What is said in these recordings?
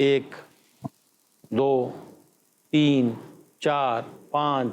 1 2 3 4 5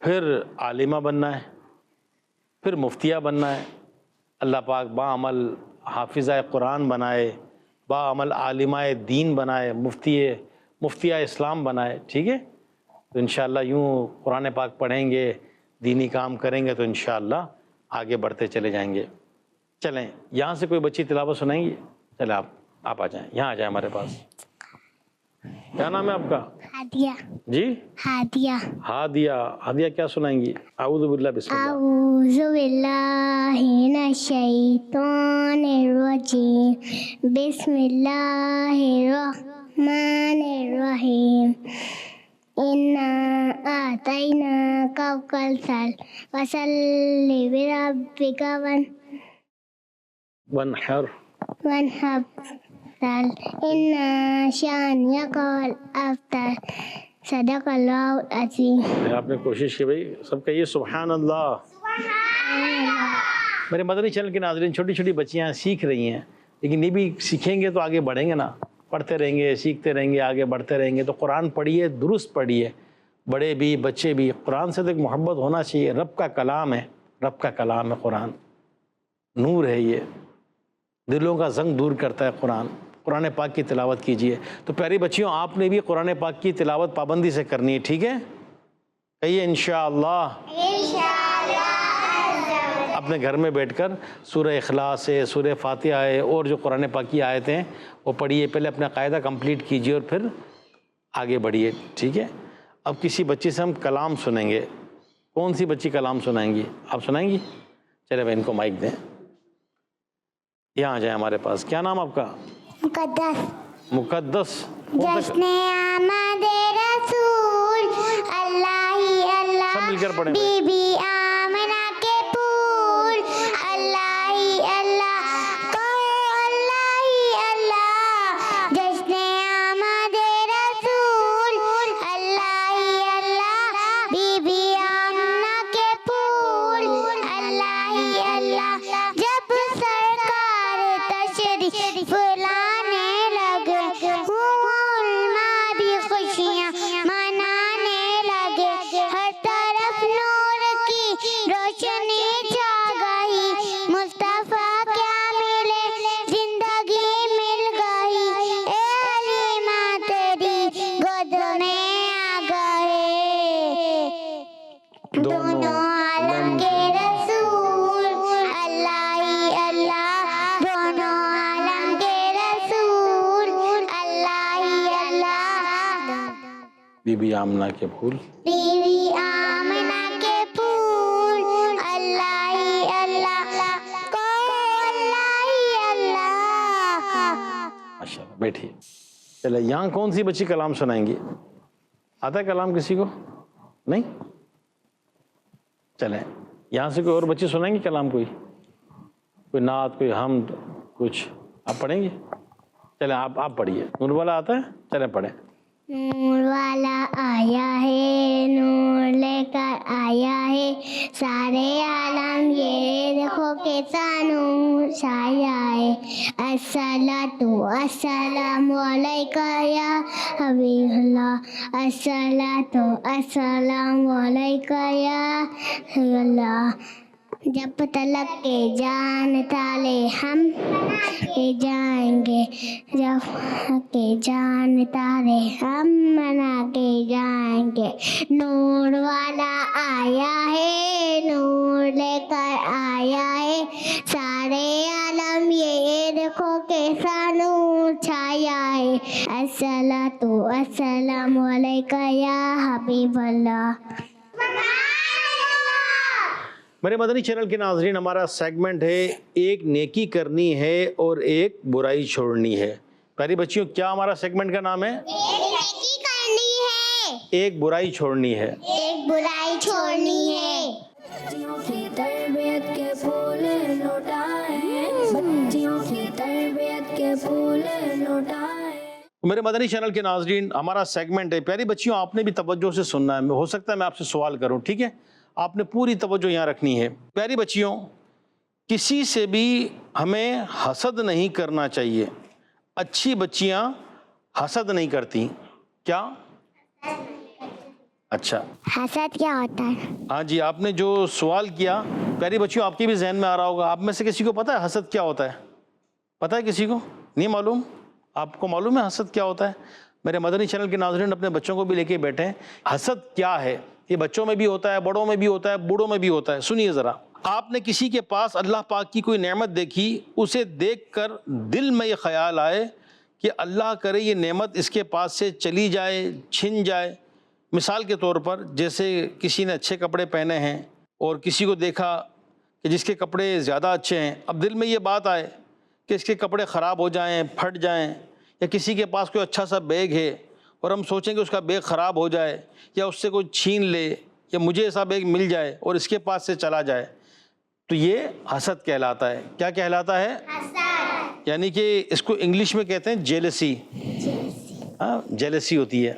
پھر عالمہ بننا ہے، پھر مفتیہ بننا ہے. اللہ پاک باعمل حافظہ قرآن بنائے، باعمل عالمہ دین بنائے، مفتیہ اسلام بنائے. ٹھیک ہے، تو انشاءاللہ یوں قرآن پاک پڑھیں گے، دینی کام کریں گے تو انشاءاللہ آگے بڑھتے چلے جائیں گے. چلیں یہاں سے کوئی بچی تلاوت سنائیں گی؟ چلیں آپ آ جائیں، یہاں آ جائیں ہمارے پاس. کیا نام ہے آپ کا؟ ہادیہ. جی ہادیہ. ہادیہ کیا سنائیں گی؟ اعوذ باللہ بسم اللہ. اعوذ باللہ من الشیطان الرجیم. بسم اللہ الرحمن الرحیم. انا اعطیناک الکوثر فصل لربک وانحر وانحر ان شانئک الابتر. صدق اللہ العظیم. آپ نے کوشش کی بھائی، سب کہیے سبحان اللہ. میرے مدنی چینل کے ناظرین، چھوٹی چھوٹی بچیاں سیکھ رہی ہیں، لیکن یہ بھی سیکھیں گے تو آگے بڑھیں گے نا. پڑھتے رہیں گے، سیکھتے رہیں گے، آگے بڑھتے رہیں گے. تو قرآن پڑھیے، درست پڑھیے، بڑے بھی بچے بھی. قرآن سے تو ایک محبت ہونا چاہیے. رب کا کلام ہے، رب کا کلام ہے قرآن. نور ہے، یہ دلوں کا زنگ دور کرتا ہے قرآن. قرآن پاک کی تلاوت کیجیے. تو پیاری بچیوں، آپ نے بھی قرآن پاک کی تلاوت پابندی سے کرنی ہے. ٹھیک ہے، کہیے انشاءاللہ. اپنے گھر میں بیٹھ کر سورہ اخلاص ہے، سورہ فاتحہ ہے، اور جو قرآن پاک کی آیتیں ہیں وہ پڑھیے. پہلے اپنا قاعدہ کمپلیٹ کیجیے اور پھر آگے بڑھیے. ٹھیک ہے، اب کسی بچی سے ہم کلام سنیں گے. کون سی بچی کلام سنائیں گی؟ آپ سنائیں گی؟ چلے بھائی ان کو مائک دیں، یہاں آ جائیں ہمارے پاس. کیا نام آپ کا؟ مقدس. مقدس. جشن آمد رسول اللہ ہی اللہ. سب مل کر پڑھیں. بی بی آمنہ کے پھول اللہ ہی اللہ. کہو اللہ ہی اللہ. جشن آمد رسول اللہ ہی اللہ. بی بی آمنہ کے پھول اللہ ہی اللہ. جب سرکار تشریف لانے لگے، علماء بھی خوشیاں منانے لگے. ہر طرف نور کی روشنی چھا گئی. مصطفیٰ کیا ملے، زندگی مل گئی. اے حلیمہ تیری گود میں آ گئے دونوں عالم کے رسول اللہ ہی اللہ. دونوں عالم کے رسول اللہ ہی اللہ. بی بی آمنہ کے پھول. بیوی آمنہ کے پھول اللہ ہی اللہ. کہو اللہ ہی اللہ. ماشاءاللہ، بیٹھیے. چلے یہاں کون سی بچی کلام سنائیں گی؟ آتا ہے کلام کسی کو؟ نہیں؟ چلیں یہاں سے کوئی اور بچی سنائیں گی کلام؟ کوئی نعت، کوئی حمد، کچھ آپ پڑھیں گے؟ چلیں آپ پڑھیے. نور والا آتا ہے؟ چلیں پڑھیں. نور والا آیا ہے، نور لے کر آیا ہے. سارے عالم یہ دیکھو کیسا نور چھایا ہے. الصلاۃ والسلام علیکہ یا حبیب اللہ. الصلاۃ والسلام علیکہ یا حبیب اللہ. جب تلک کے جان تالے ہم کے جائیں گے، جب کے جان تارے ہم منا کے جائیں گے. نور والا آیا ہے، نور لے کر آیا ہے. سارے عالم یہ دیکھو کیسا نور چھایا ہے. الصلاۃ والسلام علیکہ یا حبیب اللہ. میرے مدنی چینل کے ناظرین، ہمارا سیگمنٹ ہے ایک نیکی کرنی ہے اور ایک برائی چھوڑنی ہے. پیاری بچیوں، کیا ہمارا سیگمنٹ کا نام ہے؟ ایک نیکی کرنی ہے، ایک برائی چھوڑنی ہے. ایک برائی چھوڑنی ہے. بچیوں کی تربیت کے پھول لوٹائیں، بچیوں کی تربیت کے پھول لوٹائیں. میرے مدنی چینل کے ناظرین، ہمارا سیگمنٹ ہے. پیاری بچیوں، آپ نے بھی توجہ سے سننا ہے. ہو سکتا ہے میں آپ سے سوال کروں، ٹھیک ہے؟ آپ نے پوری توجہ یہاں رکھنی ہے. پیاری بچیوں، کسی سے بھی ہمیں حسد نہیں کرنا چاہیے. اچھی بچیاں حسد نہیں کرتی. کیا اچھا حسد کیا ہوتا ہے؟ ہاں جی، آپ نے جو سوال کیا پیاری بچیوں آپ کے بھی ذہن میں آ رہا ہوگا. آپ میں سے کسی کو پتہ ہے حسد کیا ہوتا ہے؟ پتہ ہے کسی کو؟ نہیں معلوم؟ آپ کو معلوم ہے حسد کیا ہوتا ہے؟ میرے مدنی چینل کے ناظرین اپنے بچوں کو بھی لے کے بیٹھے ہیں. حسد کیا ہے؟ یہ بچوں میں بھی ہوتا ہے، بڑوں میں بھی ہوتا ہے، بوڑھوں میں بھی ہوتا ہے. سنیے ذرا. آپ نے کسی کے پاس اللہ پاک کی کوئی نعمت دیکھی، اسے دیکھ کر دل میں یہ خیال آئے کہ اللہ کرے یہ نعمت اس کے پاس سے چلی جائے، چھن جائے. مثال کے طور پر جیسے کسی نے اچھے کپڑے پہنے ہیں اور کسی کو دیکھا کہ جس کے کپڑے زیادہ اچھے ہیں، اب دل میں یہ بات آئے کہ اس کے کپڑے خراب ہو جائیں، پھٹ جائیں. یا کسی کے پاس کوئی اچھا سا بیگ ہے اور ہم سوچیں کہ اس کا بیگ خراب ہو جائے یا اس سے کوئی چھین لے یا مجھے ایسا بیگ مل جائے اور اس کے پاس سے چلا جائے، تو یہ حسد کہلاتا ہے. کیا کہلاتا ہے؟ حسد. یعنی کہ اس کو انگلش میں کہتے ہیں جیلسی. ہاں جیلسی ہوتی ہے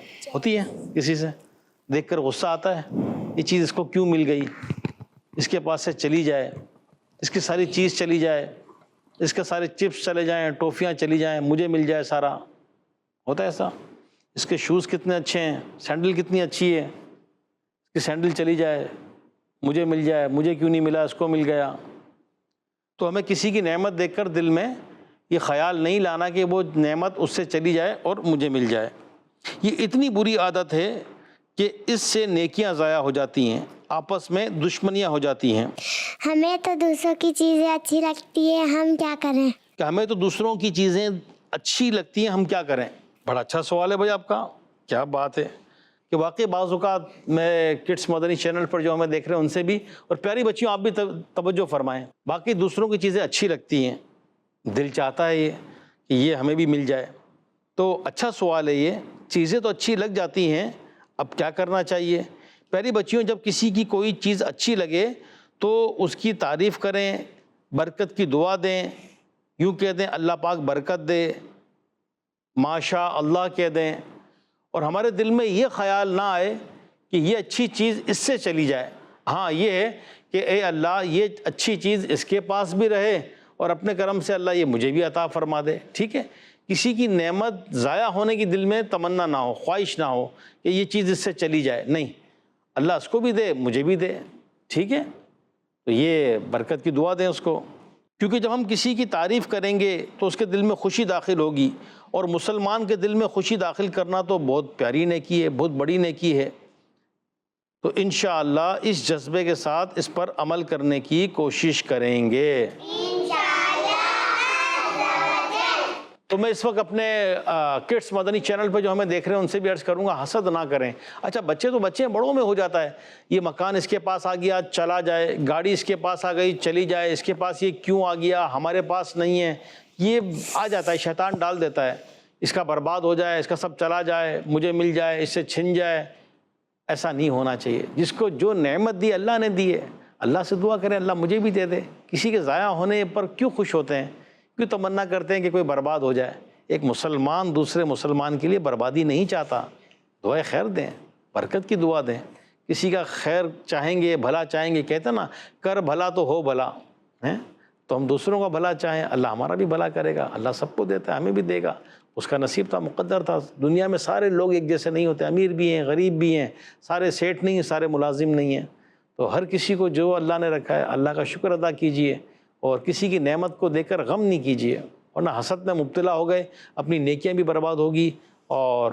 کسی سے دیکھ کر غصہ آتا ہے، یہ چیز اس کو کیوں مل گئی، اس کے پاس سے چلی جائے، اس کی ساری چیز چلی جائے، اس کے سارے چپس چلے جائیں، ٹافیاں چلی جائیں، مجھے مل جائے سارا. ہوتا ہے ایسا؟ اس کے شوز کتنے اچھے ہیں، سینڈل کتنی اچھی ہے، اس کی سینڈل چلی جائے، مجھے مل جائے، مجھے کیوں نہیں ملا، اس کو مل گیا. تو ہمیں کسی کی نعمت دیکھ کر دل میں یہ خیال نہیں لانا کہ وہ نعمت اس سے چلی جائے اور مجھے مل جائے. یہ اتنی بری عادت ہے کہ اس سے نیکیاں ضائع ہو جاتی ہیں، آپس میں دشمنیاں ہو جاتی ہیں. ہمیں تو دوسروں کی چیزیں اچھی لگتی ہے، ہم کیا کریں؟ کہ ہمیں تو دوسروں کی چیزیں اچھی لگتی ہیں، ہم کیا کریں؟ بڑا اچھا سوال ہے بھائی آپ کا. کیا بات ہے کہ واقعی بعض اوقات میں کڈس مدنی چینل پر جو ہمیں دیکھ رہے ہیں ان سے بھی، اور پیاری بچیوں آپ بھی توجہ فرمائیں، باقی دوسروں کی چیزیں اچھی لگتی ہیں، دل چاہتا ہے یہ کہ یہ ہمیں بھی مل جائے. تو اچھا سوال ہے یہ. چیزیں تو اچھی لگ جاتی ہیں، اب کیا کرنا چاہیے؟ پیاری بچیوں جب کسی کی کوئی چیز اچھی لگے تو اس کی تعریف کریں، برکت کی دعا دیں، یوں کہہ دیں اللہ پاک برکت دے، ماشاء اللہ کہہ دیں. اور ہمارے دل میں یہ خیال نہ آئے کہ یہ اچھی چیز اس سے چلی جائے. ہاں یہ ہے کہ اے اللہ یہ اچھی چیز اس کے پاس بھی رہے اور اپنے کرم سے اللہ یہ مجھے بھی عطا فرما دے. ٹھیک ہے؟ کسی کی نعمت ضائع ہونے کی دل میں تمنا نہ ہو، خواہش نہ ہو کہ یہ چیز اس سے چلی جائے. نہیں، اللہ اس کو بھی دے، مجھے بھی دے. ٹھیک ہے؟ تو یہ برکت کی دعا دیں اس کو، کیونکہ جب ہم کسی کی تعریف کریں گے تو اس کے دل میں خوشی داخل ہوگی، اور مسلمان کے دل میں خوشی داخل کرنا تو بہت پیاری نیکی ہے، بہت بڑی نیکی ہے. تو انشاءاللہ اس جذبے کے ساتھ اس پر عمل کرنے کی کوشش کریں گے. تو میں اس وقت اپنے کڈس مدنی چینل پہ جو ہمیں دیکھ رہے ہیں ان سے بھی عرض کروں گا حسد نہ کریں. اچھا بچے تو بچے ہیں، بڑوں میں ہو جاتا ہے، یہ مکان اس کے پاس آ گیا چلا جائے، گاڑی اس کے پاس آ گئی چلی جائے، اس کے پاس یہ کیوں آ گیا ہمارے پاس نہیں ہے، یہ آ جاتا ہے، شیطان ڈال دیتا ہے، اس کا برباد ہو جائے، اس کا سب چلا جائے، مجھے مل جائے، اس سے چھن جائے. ایسا نہیں ہونا چاہیے. جس کو جو نعمت دی اللہ نے دی ہے، اللہ سے دعا کریں اللہ مجھے بھی دے دے. کسی کے ضائع ہونے پر کیوں خوش ہوتے ہیں، کیوں تمنا کرتے ہیں کہ کوئی برباد ہو جائے؟ ایک مسلمان دوسرے مسلمان کے لیے بربادی نہیں چاہتا. دعائے خیر دیں، برکت کی دعا دیں، کسی کا خیر چاہیں گے، بھلا چاہیں گے. کہتے ہیں نا کر بھلا تو ہو بھلا ہیں، تو ہم دوسروں کا بھلا چاہیں، اللہ ہمارا بھی بھلا کرے گا. اللہ سب کو دیتا ہے، ہمیں بھی دے گا. اس کا نصیب تھا، مقدر تھا. دنیا میں سارے لوگ ایک جیسے نہیں ہوتے، امیر بھی ہیں، غریب بھی ہیں، سارے سیٹ نہیں ہیں، سارے ملازم نہیں ہیں. تو ہر کسی کو جو اللہ نے رکھا ہے اللہ کا شکر ادا کیجئے، اور کسی کی نعمت کو دیکھ کر غم نہیں کیجئے، ورنہ حسد میں مبتلا ہو گئے اپنی نیکیاں بھی برباد ہوگی اور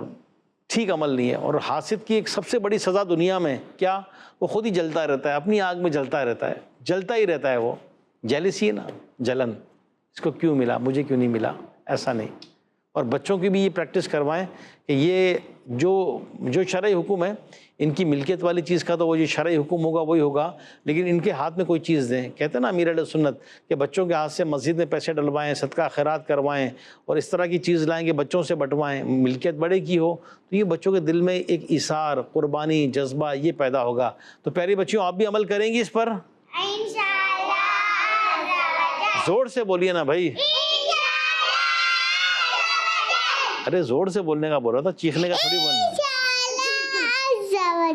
ٹھیک عمل نہیں ہے. اور حاسد کی ایک سب سے بڑی سزا دنیا میں کیا؟ وہ خود ہی جلتا رہتا ہے، اپنی آگ میں جلتا رہتا ہے، جلتا ہی رہتا ہے. وہ جیلسی ہے نا، جلن، اس کو کیوں ملا، مجھے کیوں نہیں ملا. ایسا نہیں. اور بچوں کی بھی یہ پریکٹس کروائیں کہ یہ جو شرعی حکم ہے، ان کی ملکیت والی چیز کا تو وہ جو شرعی حکم ہوگا وہی ہوگا، لیکن ان کے ہاتھ میں کوئی چیز دیں. کہتے ہیں نا امیر اہل سنت کہ بچوں کے ہاتھ سے مسجد میں پیسے ڈلوائیں، صدقہ خیرات کروائیں، اور اس طرح کی چیز لائیں کہ بچوں سے بٹوائیں، ملکیت بڑے کی ہو. تو یہ بچوں کے دل میں ایک ایثار، قربانی، جذبہ یہ پیدا ہوگا. تو پیاری بچیوں آپ بھی عمل کریں گی اس پر؟ زور سے بولیے نا بھائی. ارے زور سے بولنے کا بول رہا تھا، چیخنے کا تھوڑی بولنا.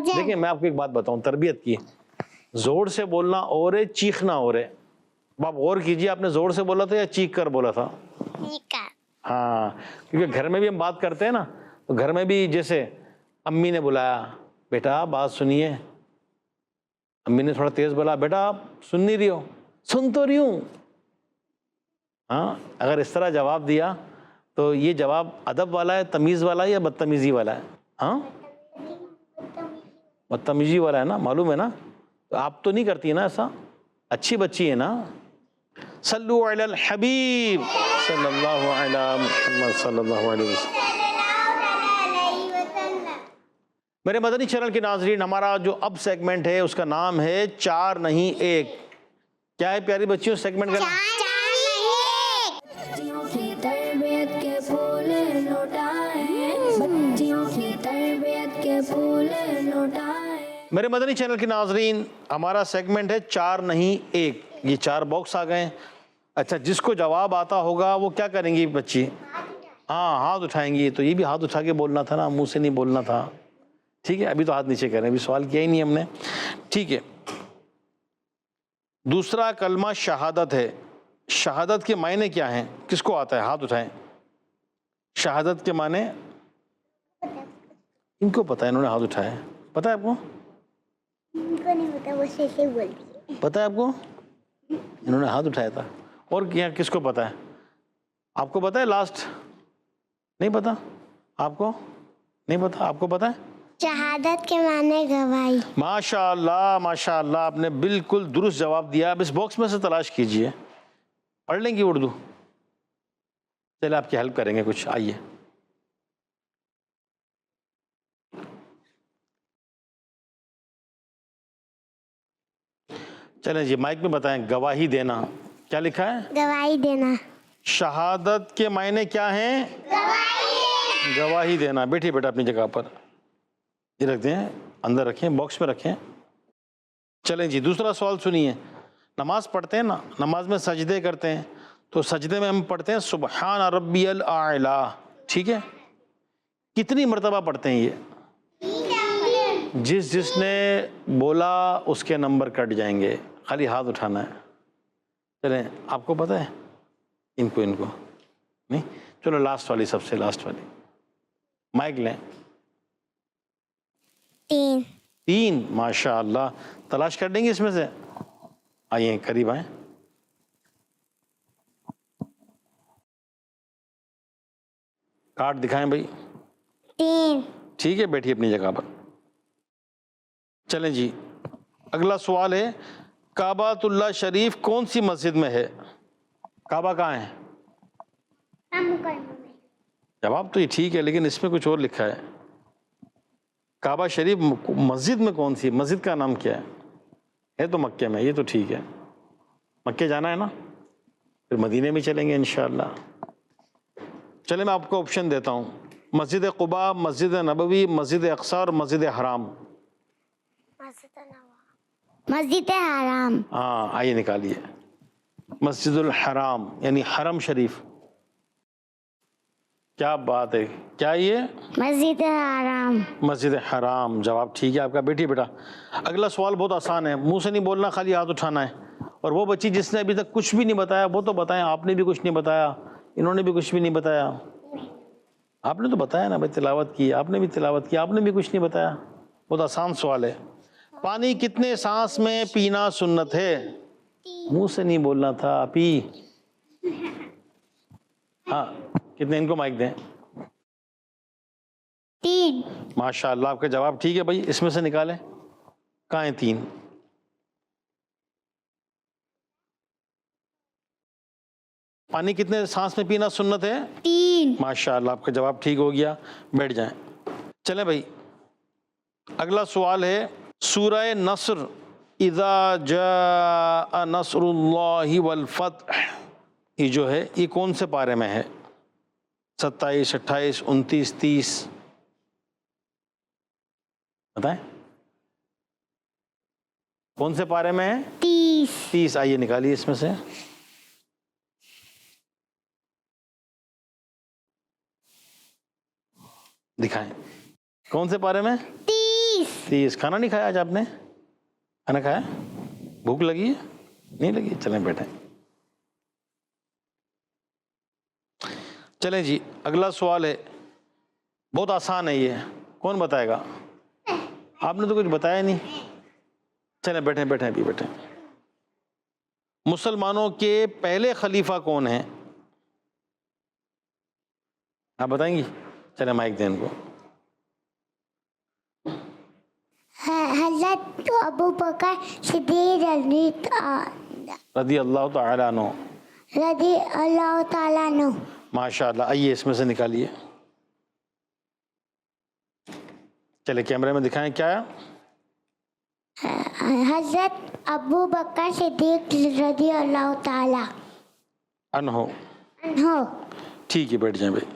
دیکھیں میں آپ کو ایک بات بتاؤں تربیت کی، زور سے بولنا اور ہے، چیخنا اور ہے. آپ غور کیجئے، آپ نے زور سے بولا تھا یا چیخ کر بولا تھا؟ ہاں، کیونکہ گھر میں بھی ہم بات کرتے ہیں نا، تو گھر میں بھی جیسے امی نے بلایا، بیٹا بات سنیے. امی نے تھوڑا تیز بولا, بیٹا آپ سن نہیں رہی ہو. سن تو رہی ہوں. ہاں, اگر اس طرح جواب دیا تو یہ جواب ادب والا ہے, تمیز والا ہے, یا بدتمیزی والا ہے؟ ہاں, بدتمیزی والا ہے نا, معلوم ہے نا. تو آپ تو نہیں کرتی نا ایسا, اچھی بچی ہے نا. صلو علی الحبیب صلی اللہ علیہ محمد صلی اللہ علیہ وسلم. میرے مدنی چینل کے ناظرین, ہمارا جو اب سیگمنٹ ہے اس کا نام ہے 4 نہیں 1. کیا ہے پیاری بچیوں سیگمنٹ کا نام؟ بچیوں کی تربیت کے پھول لوٹائیں, بچیوں کی تربیت کے پھول لوٹائیں. میرے مدنی چینل کے ناظرین, ہمارا سیگمنٹ ہے 4 نہیں 1. یہ 4 باکس آ گئے. اچھا, جس کو جواب آتا ہوگا وہ کیا کریں گی بچی؟ ہاں, ہاتھ اٹھائیں گی. تو یہ بھی ہاتھ اٹھا کے بولنا تھا نا, منہ سے نہیں بولنا تھا. ٹھیک ہے, ابھی تو ہاتھ نیچے کریں, ابھی سوال کیا ہی نہیں ہم نے. ٹھیک ہے, دوسرا کلمہ شہادت ہے. شہادت کے معنی کیا ہیں؟ کس کو آتا ہے؟ ہاتھ اٹھائیں. شہادت کے معنی ان کو پتہ ہے, انہوں نے ہاتھ اٹھایا ہے. پتہ ہے آپ کو؟ ان کو نہیں پتا, وہ سے بولتی ہے. پتہ ہے آپ کو؟ انہوں نے ہاتھ اٹھایا تھا. اور کیا کس کو پتہ ہے؟ آپ کو پتہ ہے لاسٹ؟ نہیں پتہ آپ کو؟ نہیں پتہ آپ کو پتہ ہے؟ شہادت کے معنی گواہی. ماشاء اللہ ماشاء اللہ, آپ نے بالکل درست جواب دیا. اب اس باکس میں سے تلاش کیجئے. پڑھ لیں گی اردو؟ چلے آپ کی ہیلپ کریں گے کچھ. آئیے. چلیں جی, مائک میں بتائیں. گواہی دینا کیا لکھا ہے؟ گواہی دینا. شہادت کے معنی کیا ہیں؟ گواہی دینا. بیٹھیے بیٹا اپنی جگہ پر. یہ رکھ دیں, اندر رکھیں, باکس میں رکھیں. چلیں جی, دوسرا سوال سنیے. نماز پڑھتے ہیں نا, نماز میں سجدے کرتے ہیں, تو سجدے میں ہم پڑھتے ہیں سبحان ربی الاعلی. ٹھیک ہے, کتنی مرتبہ پڑھتے ہیں یہ؟ جس نے بولا اس کے نمبر کٹ جائیں گے, خالی ہاتھ اٹھانا ہے. چلیں, آپ کو پتہ ہے؟ ان کو نہیں. چلو لاسٹ والی, سب سے لاسٹ والی. مائک لیں. 3. ماشاء اللہ, تلاش کر دیں گے اس میں سے. آئیے قریب آئیں. کارڈ دکھائیں بھائی. 3. ٹھیک ہے, بیٹھیے اپنی جگہ پر. چلیں جی, اگلا سوال ہے, کعبۃ اللہ شریف کون سی مسجد میں ہے؟ کعبہ کہاں ہے؟ جواب تو یہ ٹھیک ہے, لیکن اس میں کچھ اور لکھا ہے. کعبہ شریف مسجد میں کون سی؟ مسجد کا نام کیا ہے تو مکے میں. یہ تو ٹھیک ہے, مکے جانا ہے نا, پھر مدینے میں چلیں گے انشاءاللہ. چلیں میں آپ کو آپشن دیتا ہوں. مسجد قباء, مسجد نبوی, مسجد اقصی اور مسجد حرام. مسجد حرام. ہاں, آئیے نکالیے. مسجد الحرام یعنی حرم شریف. کیا بات ہے, کیا یہ؟ مسجد حرام. مسجد حرام. جواب ٹھیک ہے آپ کا. بیٹھی بیٹا. اگلا سوال بہت آسان ہے, منہ سے نہیں بولنا, خالی ہاتھ اٹھانا ہے. اور وہ بچی جس نے ابھی تک کچھ بھی نہیں بتایا وہ تو بتائیں. آپ نے بھی کچھ نہیں بتایا, انہوں نے بھی کچھ بھی نہیں بتایا. آپ نے تو بتایا نا بھائی, تلاوت کی, آپ نے بھی تلاوت کی, آپ نے بھی کچھ نہیں بتایا. بہت آسان سوال ہے. پانی کتنے سانس میں پینا سنت ہے؟ منہ سے نہیں بولنا تھا, پی. ہاں, کتنے؟ ان کو مائک دیں. 3. ماشاء اللہ, آپ کا جواب ٹھیک ہے بھائی. اس میں سے نکالیں. کہاں ہیں 3؟ پانی کتنے سانس میں پینا سنت ہے؟ 3. ماشاء اللہ, آپ کا جواب ٹھیک ہو گیا. بیٹھ جائیں. چلیں بھائی, اگلا سوال ہے, سورہ نصر اذا جاء نصر اللہ والفتح, یہ جو ہے یہ کون سے پارے میں ہے؟ 27, 28, 29, 30. بتائیں کون سے پارے میں ہے؟ 30. آئیے نکالیے اس میں سے. دکھائیں کون سے پارے میں؟ 30. کھانا نہیں کھایا آج آپ نے؟ کھانا کھایا؟ بھوک لگی ہے؟ نہیں لگی؟ چلیں بیٹھیں. چلیں جی, اگلا سوال ہے, بہت آسان ہے یہ, کون بتائے گا؟ آپ نے تو کچھ بتایا نہیں. چلیں بیٹھیں بیٹھیں ابھی بیٹھیں. مسلمانوں کے پہلے خلیفہ کون ہیں؟ آپ بتائیں گی؟ چلیں مائک دیں ان کو. حضرت ابو بکر صدیق رضی اللہ تعالی عنہ. رضی اللہ تعالیٰ عنہ. ماشاء اللہ. آئیے اس میں سے نکالیے. چلے کیمرے میں دکھائیں کیا. حضرت ابو بکر صدیق رضی اللہ تعالیٰ عنہ. عنہ. ٹھیک ہے بیٹھ جائیں بھائی.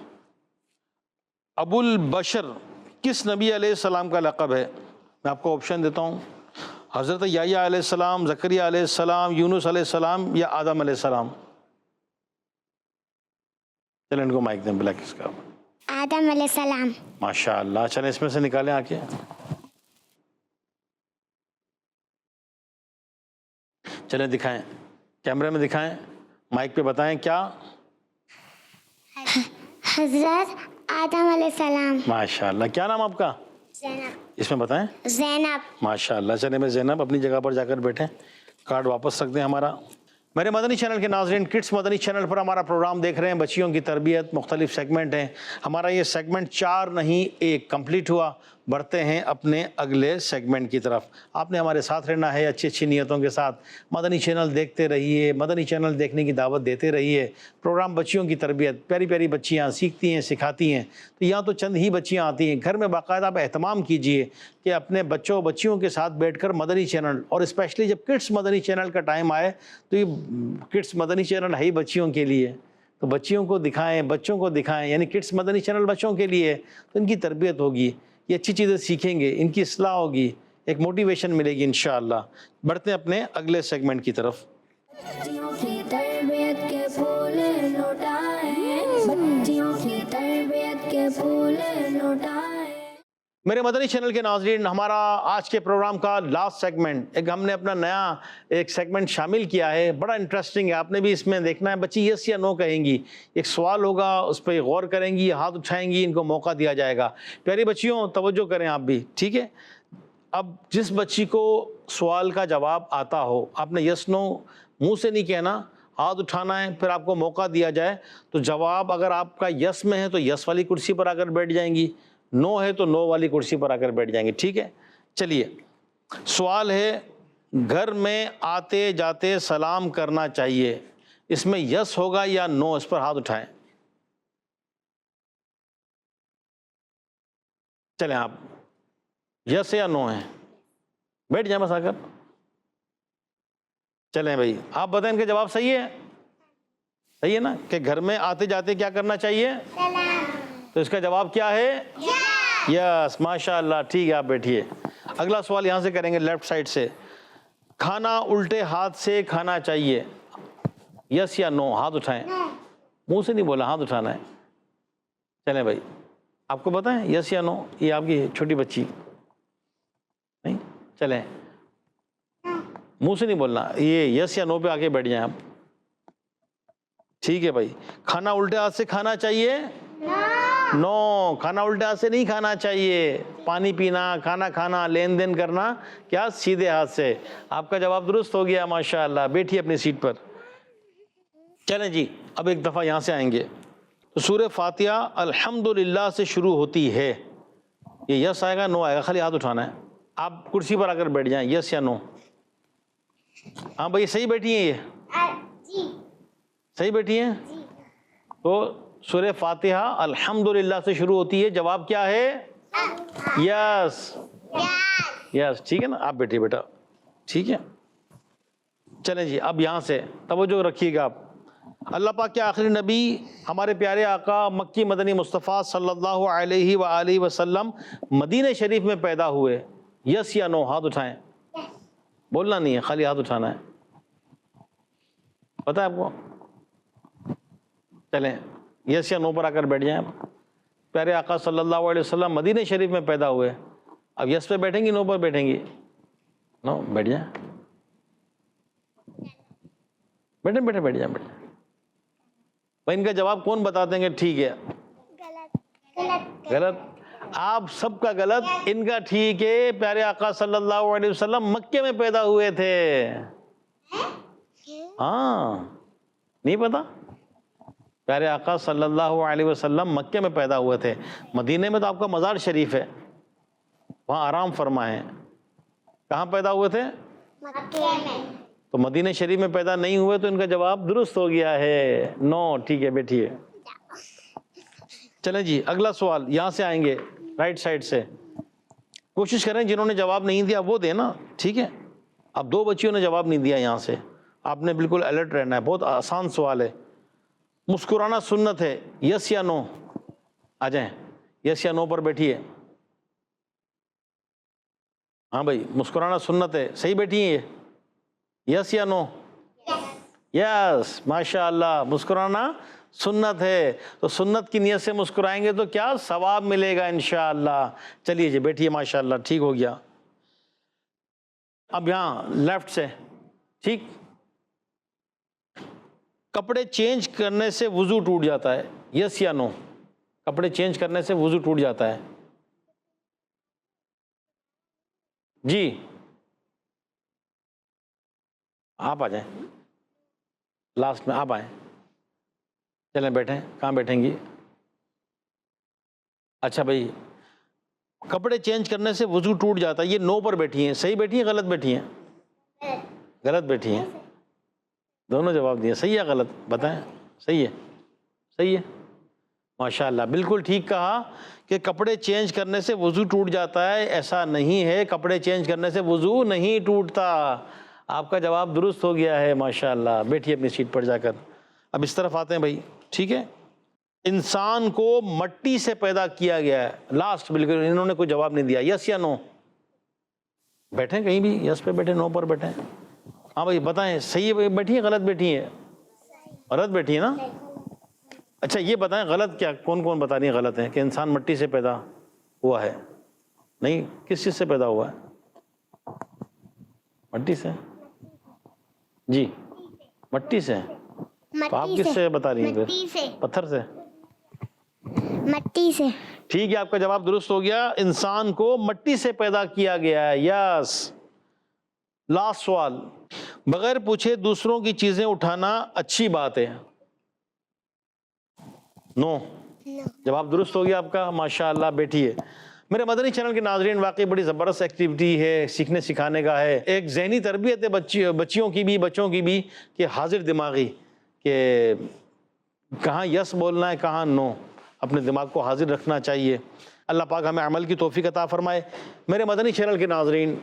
ابو البشر کس نبی علیہ السلام کا لقب ہے؟ میں آپ کو آپشن دیتا ہوں. حضرت یحییٰ علیہ السلام، زکریا علیہ السلام، یونس علیہ السلام یا آدم علیہ السلام. چلیں ان کو مائک دیں بلیک اس کا. آدم علیہ السلام. ماشاء اللہ. چلیں اس میں سے نکالیں آ کے. چلیں دکھائیں کیمرے میں دکھائیں مائک پہ بتائیں کیا. حضرت آدم علیہ السلام. ماشاء اللہ. کیا نام آپ کا؟ زینب. اس میں بتائیں. زینب. ماشاء اللہ. چلیں میں زینب اپنی جگہ پر جا کر بیٹھیں. کارڈ واپس رکھ دیں ہمارا. میرے مدنی چینل کے ناظرین، کڈس مدنی چینل پر ہمارا پروگرام دیکھ رہے ہیں، بچیوں کی تربیت. مختلف سیگمنٹ ہیں. ہمارا یہ سیگمنٹ 4 نہیں 1 کمپلیٹ ہوا. بڑھتے ہیں اپنے اگلے سیگمنٹ کی طرف. آپ نے ہمارے ساتھ رہنا ہے اچھی اچھی نیتوں کے ساتھ. مدنی چینل دیکھتے رہیے، مدنی چینل دیکھنے کی دعوت دیتے رہیے. پروگرام بچیوں کی تربیت، پیاری پیاری بچیاں سیکھتی ہیں سکھاتی ہیں. تو یہاں تو چند ہی بچیاں آتی ہیں. گھر میں باقاعدہ آپ اہتمام کیجئے کہ اپنے بچیوں کے ساتھ بیٹھ کر مدنی چینل، اور اسپیشلی جب کڈس مدنی چینل کا ٹائم آئے تو یہ کڈس مدنی چینل ہے ہی بچیوں کے لیے. تو بچیوں کو دکھائیں، بچوں کو دکھائیں. یعنی کڈس مدنی چینل بچوں کے لیے، تو ان کی تربیت ہوگی، یہ اچھی چیزیں سیکھیں گے، ان کی اصلاح ہوگی، ایک موٹیویشن ملے گی انشاءاللہ. بڑھتے ہیں اپنے اگلے سیگمنٹ کی طرف. بچیوں کی تربیت کے پھول لوٹائیں، بچیوں کی تربیت کے پھول لوٹائیں. میرے مدنی چینل کے ناظرین، ہمارا آج کے پروگرام کا لاسٹ سیگمنٹ، ایک ہم نے اپنا نیا ایک سیگمنٹ شامل کیا ہے. بڑا انٹرسٹنگ ہے، آپ نے بھی اس میں دیکھنا ہے. بچی یس یا نو کہیں گی، ایک سوال ہوگا، اس پہ غور کریں گی، ہاتھ اٹھائیں گی، ان کو موقع دیا جائے گا. پیاری بچیوں توجہ کریں آپ بھی، ٹھیک ہے. اب جس بچی کو سوال کا جواب آتا ہو، آپ نے یس نو منہ سے نہیں کہنا، ہاتھ اٹھانا ہے. پھر آپ کو موقع دیا جائے تو جواب اگر آپ کا یس میں ہے تو یس والی کرسی پر آ کر بیٹھ جائیں گی، نو ہے تو نو والی کرسی پر آ کر بیٹھ جائیں گے. ٹھیک ہے. چلیے سوال ہے، گھر میں آتے جاتے سلام کرنا چاہیے، اس میں یس ہوگا یا نو؟ اس پر ہاتھ اٹھائیں. چلیں آپ یس یا نو ہیں، بیٹھ جائیں بس آ کر. چلیں بھائی آپ بتائیں ان کا جواب صحیح ہے؟ صحیح ہے نا کہ گھر میں آتے جاتے کیا کرنا چاہیے؟ تو اس کا جواب کیا ہے؟ یس. ماشاء اللہ. ٹھیک ہے آپ بیٹھیے. اگلا سوال یہاں سے کریں گے لیفٹ سائڈ سے. کھانا الٹے ہاتھ سے کھانا چاہیے، یس یا نو؟ ہاتھ اٹھائیں. منہ سے نہیں بولا، ہاتھ اٹھانا ہے. چلیں بھائی آپ کو بتائیں یس یا نو؟ یہ آپ کی چھوٹی بچی نہیں. چلیں منہ سے نہیں بولنا، یہ یس یا نو پہ آ کے بیٹھ جائیں آپ. ٹھیک ہے بھائی. کھانا الٹے ہاتھ سے کھانا چاہیے؟ نو. کھانا الٹے ہاتھ سے نہیں کھانا چاہیے. پانی پینا، کھانا کھانا، لین دین کرنا کیا؟ سیدھے ہاتھ سے. آپ کا جواب درست ہو گیا ماشاء اللہ. بیٹھیے اپنی سیٹ پر. چلیں جی اب ایک دفعہ یہاں سے آئیں گے. تو سورہ فاتحہ الحمدللہ سے شروع ہوتی ہے، یہ یس آئے گا نو آئے گا؟ خالی ہاتھ اٹھانا ہے. آپ کرسی پر آ کر بیٹھ جائیں، یس یا نو؟ ہاں بھائی صحیح بیٹھی ہیں، یہ صحیح بیٹھی ہیں. تو سورہ فاتحہ الحمدللہ سے شروع ہوتی ہے، جواب کیا ہے؟ یس. یس ٹھیک ہے نا. آپ بیٹھیے بیٹا. ٹھیک ہے. چلیں جی اب یہاں سے توجہ رکھیے گا آپ. اللہ پاک کے آخری نبی ہمارے پیارے آقا مکی مدنی مصطفیٰ صلی اللہ علیہ وآلہ وسلم مدینہ شریف میں پیدا ہوئے، یس یا نو؟ ہاتھ اٹھائیں. بولنا نہیں ہے، خالی ہاتھ اٹھانا ہے. پتہ ہے آپ کو؟ چلیں یس یا نو پر آ کر بیٹھ جائیں. پیارے آقا صلی اللہ علیہ وسلم مدینہ شریف میں پیدا ہوئے. اب یس پہ بیٹھیں گی، نو پر بیٹھیں گی؟ نو. بیٹھ جائیں. بیٹھیں بیٹھیں بیٹھ جائیں. بھائی ان کا جواب کون بتا دیں گے؟ ٹھیک ہے. غلط. آپ سب کا غلط، ان کا ٹھیک ہے. پیارے آقا صلی اللہ علیہ وسلم مکے میں پیدا ہوئے تھے. ہاں نہیں پتا؟ پیارے آقا صلی اللہ علیہ وسلم مکے میں پیدا ہوئے تھے. مدینے میں تو آپ کا مزار شریف ہے، وہاں آرام فرمائیں. کہاں پیدا ہوئے تھے؟ مکے میں. تو مدینہ شریف میں پیدا نہیں ہوئے تو ان کا جواب درست ہو گیا ہے. نو. ٹھیک ہے بیٹھیے. چلیں جی اگلا سوال یہاں سے آئیں گے رائٹ سائڈ سے. کوشش کریں جنہوں نے جواب نہیں دیا وہ دیں نا. ٹھیک ہے. اب 2 بچیوں نے جواب نہیں دیا یہاں سے. آپ نے بالکل الرٹ رہنا ہے. بہت آسان سوال ہے. مسکرانا سنت ہے، یس یا نو؟ آ جائیں، یس یا نو پر بیٹھیے. ہاں بھائی مسکرانا سنت ہے، صحیح بیٹھی ہیں یہ؟ یس یا نو؟ یس. ماشاء اللہ مسکرانا سنت ہے. تو سنت کی نیت سے مسکرائیں گے تو کیا ثواب ملے گا انشاءاللہ. چلیے جی بیٹھیے. ماشاء اللہ ٹھیک ہو گیا. اب یہاں لیفٹ سے. ٹھیک. کپڑے چینج کرنے سے وضو ٹوٹ جاتا ہے، یس یا نو؟ کپڑے چینج کرنے سے وضو ٹوٹ جاتا ہے. جی آپ آ جائیں لاسٹ میں. آپ آئیں. چلیں بیٹھیں. کہاں بیٹھیں گی؟ اچھا بھائی کپڑے چینج کرنے سے وضو ٹوٹ جاتا ہے، یہ نو پر بیٹھی ہیں. صحیح بیٹھی ہیں غلط بیٹھی ہیں؟ غلط بیٹھی ہیں. دونوں جواب دیے. صحیح ہے غلط بتائیں؟ صحیح ہے. صحیح ہے ماشاء اللہ بالکل ٹھیک کہا کہ کپڑے چینج کرنے سے وضو ٹوٹ جاتا ہے. ایسا نہیں ہے، کپڑے چینج کرنے سے وضو نہیں ٹوٹتا. آپ کا جواب درست ہو گیا ہے ماشاء اللہ. بیٹھیے اپنی سیٹ پر جا کر. اب اس طرف آتے ہیں بھائی. ٹھیک ہے. انسان کو مٹی سے پیدا کیا گیا ہے. لاسٹ بالکل انہوں نے کوئی جواب نہیں دیا. یس یا نو؟ بیٹھیں کہیں بھی، یس پہ بیٹھیں نو پر بیٹھیں. ہاں بھائی بتائیں صحیح بیٹھی ہیں غلط بیٹھی ہیں؟ غلط بیٹھی ہے نا. اچھا یہ بتائیں غلط کیا کون کون بتا رہی ہیں غلط ہے؟ کہ انسان مٹی سے پیدا ہوا ہے. نہیں کس چیز سے پیدا ہوا ہے؟ مٹی سے. جی مٹی سے. تو آپ کس سے بتا رہی ہیں پھر؟ پتھر سے. مٹی سے. ٹھیک ہے آپ کا جواب درست ہو گیا. انسان کو مٹی سے پیدا کیا گیا ہے. یس. لاسٹ سوال. بغیر پوچھے دوسروں کی چیزیں اٹھانا اچھی بات ہے؟ نو. جواب درست ہو گیا آپ کا ماشاء اللہ. بیٹھیے. میرے مدنی چینل کے ناظرین واقعی بڑی زبردست ایکٹیویٹی ہے، سیکھنے سکھانے کا ہے. ایک ذہنی تربیت ہے بچیوں کی بھی بچوں کی بھی، کہ حاضر دماغی، کہ کہاں یس بولنا ہے کہاں نو. اپنے دماغ کو حاضر رکھنا چاہیے. اللہ پاک ہمیں عمل کی توفیق عطا فرمائے. میرے مدنی چینل کے ناظرین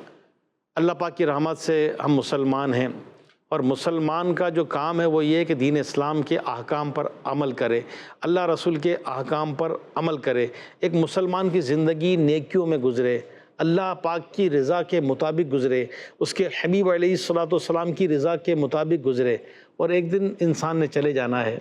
اللہ پاک کی رحمت سے ہم مسلمان ہیں، اور مسلمان کا جو کام ہے وہ یہ ہے کہ دین اسلام کے احکام پر عمل کرے، اللہ رسول کے احکام پر عمل کرے. ایک مسلمان کی زندگی نیکیوں میں گزرے، اللہ پاک کی رضا کے مطابق گزرے، اس کے حبیب علیہ الصلوۃ والسلام کی رضا کے مطابق گزرے. اور ایک دن انسان نے چلے جانا ہے.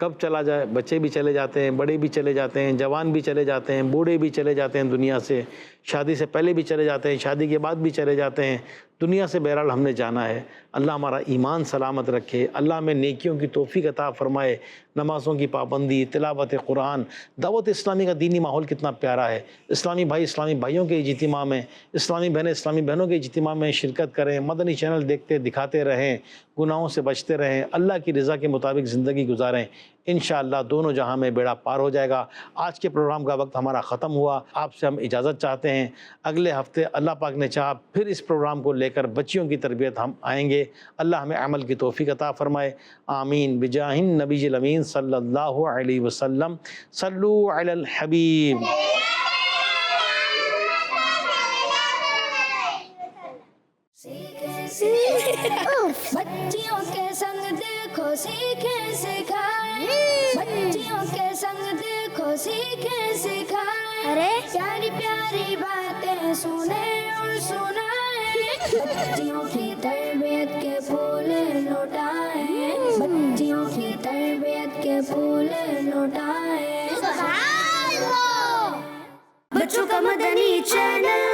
کب چلا جائے؟ بچے بھی چلے جاتے ہیں، بڑے بھی چلے جاتے ہیں، جوان بھی چلے جاتے ہیں، بوڑھے بھی چلے جاتے ہیں دنیا سے. شادی سے پہلے بھی چلے جاتے ہیں، شادی کے بعد بھی چلے جاتے ہیں. دنیا سے بہرحال ہم نے جانا ہے. اللہ ہمارا ایمان سلامت رکھے. اللہ ہمیں نیکیوں کی توفیق عطا فرمائے. نمازوں کی پابندی، تلاوت قرآن، دعوت اسلامی کا دینی ماحول کتنا پیارا ہے. اسلامی بھائی اسلامی بھائیوں کے اجتماع میں، اسلامی بہنیں اسلامی بہنوں کے اجتماع میں شرکت کریں. مدنی چینل دیکھتے دکھاتے رہیں، گناہوں سے بچتے رہیں، اللہ کی رضا کے مطابق زندگی گزاریں. انشاءاللہ دونوں جہاں میں بیڑا پار ہو جائے گا. آج کے پروگرام کا وقت ہمارا ختم ہوا. آپ سے ہم اجازت چاہتے ہیں. اگلے ہفتے اللہ پاک نے چاہا پھر اس پروگرام کو لے کر بچیوں کی تربیت ہم آئیں گے. اللہ ہمیں عمل کی توفیق عطا فرمائے. آمین بجاہ النبی الامین صلی اللہ علیہ وسلم. صلو علی الحبیب. بچیوں کے سنگ دیکھو سیکھیں سکھائیں، بچیوں کے سنگ دیکھو سیکھیں سکھائیں. ارے پیاری پیاری باتیں سنیں اور سنائیں. بچیوں کی تربیت کے پھول لوٹائیں، بچیوں کی تربیت کے پھول لوٹائیں. بچوں کا مدنی چینل